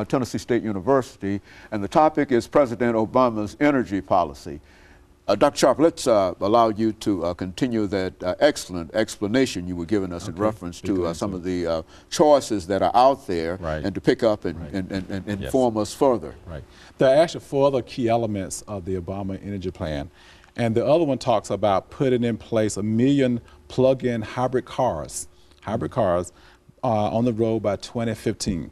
Tennessee State University, and the topic is President Obama's energy policy. Dr. Sharp, let's allow you to continue that excellent explanation you were giving us in reference to some of the choices that are out there, and to pick up and inform us further. Right. There are actually 4 other key elements of the Obama energy plan. And the other one talks about putting in place 1 million plug-in hybrid cars on the road by 2015.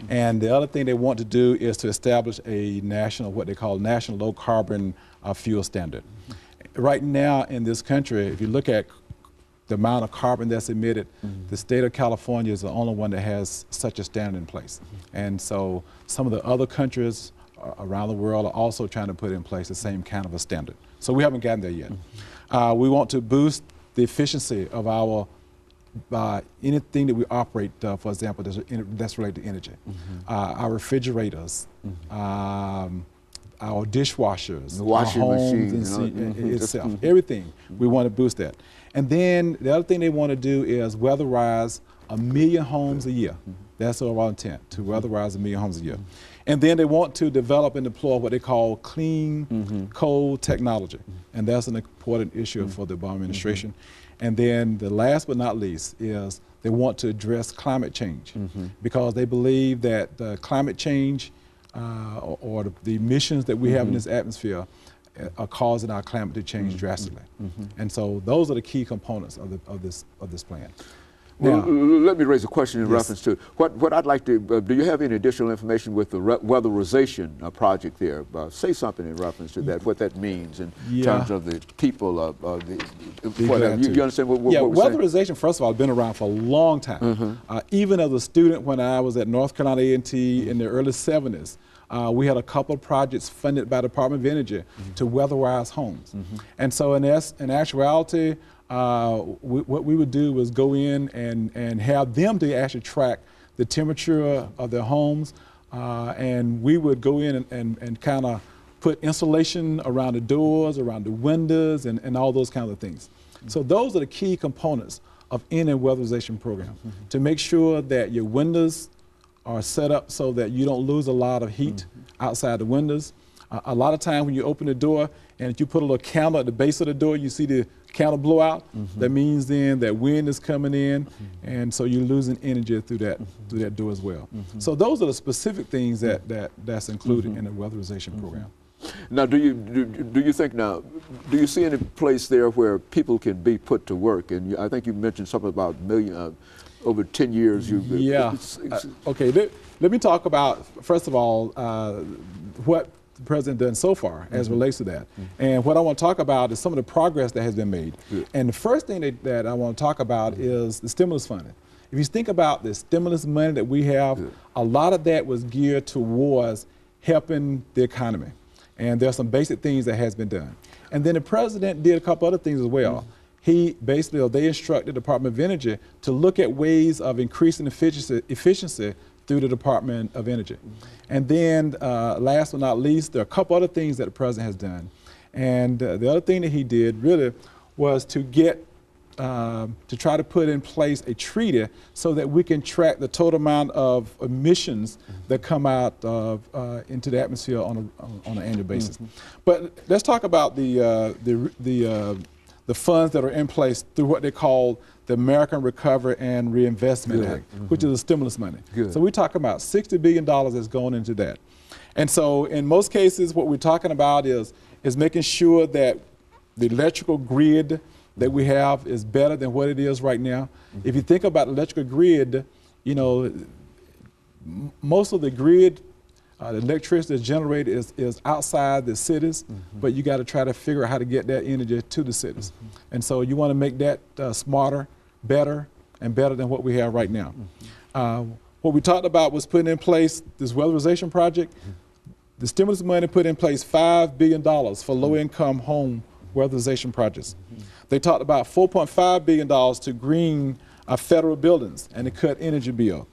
And the other thing they want to do is to establish a national, what they call national low carbon fuel standard. Right now in this country, if you look at the amount of carbon that's emitted, the state of California is the only one that has such a standard in place. And so some of the other countries around the world are also trying to put in place the same kind of a standard. So we haven't gotten there yet. We want to boost the efficiency of our anything that we operate, for example, that's related to energy. Our refrigerators, our dishwashers, the washing our homes itself, everything. We want to boost that. And then the other thing they want to do is weatherize 1 million homes a year. That's our intent, to weatherize 1 million homes a year. And then they want to develop and deploy what they call clean coal technology. And that's an important issue for the Obama administration. And then the last but not least is they want to address climate change, because they believe that climate change or the emissions that we have in this atmosphere are causing our climate to change drastically. And so those are the key components of this plan. Well, let me raise a question in reference to what I'd like to, do you have any additional information with the weatherization project there? Say something in reference to that, what that means in terms of the people of you understand what we're weatherization, saying? first of all, has been around for a long time. Even as a student when I was at North Carolina A&T in the early 70s, we had a couple of projects funded by the Department of Energy to weatherize homes. And so in actuality, what we would do was go in and have them to actually track the temperature of their homes, and we would go in and kind of put insulation around the doors, around the windows, and all those kinds of things. So those are the key components of any weatherization program, to make sure that your windows are set up so that you don't lose a lot of heat outside the windows. A lot of times when you open the door and if you put a little candle at the base of the door, you see the candle blow out. That means then that wind is coming in, and so you're losing energy through that door as well. So those are the specific things that's included in the weatherization program. Now, do you think now, do you see any place there where people can be put to work? And I think you mentioned something about over 10 years. Okay, let me talk about, first of all, what the president done so far as relates to that. And what I want to talk about is some of the progress that has been made. And the first thing that I want to talk about is the stimulus funding. If you think about the stimulus money that we have, a lot of that was geared towards helping the economy. And there's some basic things that has been done. And then the president did a couple other things as well. He basically, they instructed the Department of Energy to look at ways of increasing efficiency through the Department of Energy. And then last but not least, there are a couple other things that the president has done. And the other thing that he did really was to get, to try to put in place a treaty so that we can track the total amount of emissions that come out into the atmosphere on an annual basis. But let's talk about the funds that are in place through what they call the American Recovery and Reinvestment Act, which is the stimulus money. So we're talking about $60 billion that's going into that. And so in most cases, what we're talking about is making sure that the electrical grid that we have is better than what it is right now. If you think about the electrical grid, you know, most of the grid, the electricity that's generated is outside the cities, but you got to try to figure out how to get that energy to the cities. And so you want to make that smarter, better, and better than what we have right now. What we talked about was putting in place this weatherization project. The stimulus money put in place $5 billion for low-income home weatherization projects. They talked about $4.5 billion to green federal buildings and to cut energy bill.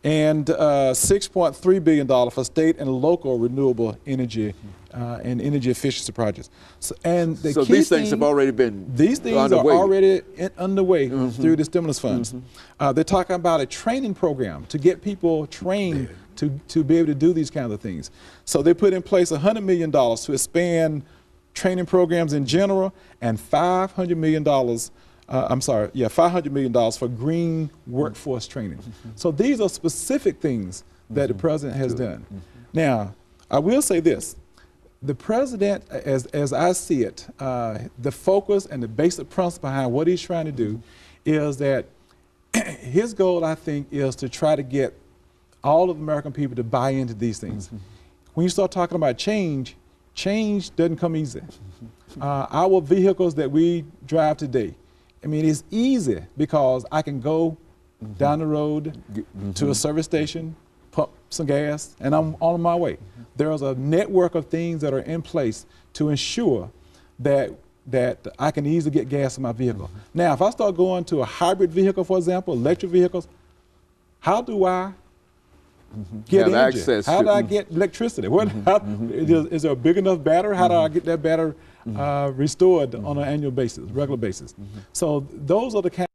and $6.3 billion for state and local renewable energy and energy efficiency projects. So these things have already been underway. Are already underway through the stimulus funds. They're talking about a training program to get people trained to be able to do these kinds of things. So they put in place $100 million to expand training programs in general, and $500 million $500 million for green workforce training. So these are specific things that the president has done. Now, I will say this. The president, as I see it, the focus and the basic principle behind what he's trying to do is that his goal, I think, is to try to get all of the American people to buy into these things. When you start talking about change, change doesn't come easy. Our vehicles that we drive today, I mean, it's easy because I can go down the road to a service station, pump some gas, and I'm on my way. There's a network of things that are in place to ensure that I can easily get gas in my vehicle. Now, if I start going to a hybrid vehicle, for example, electric vehicles, how do I get energy? How do I get electricity? Is there a big enough battery? How do I get that battery restored on an annual basis, regular basis? So those are the kind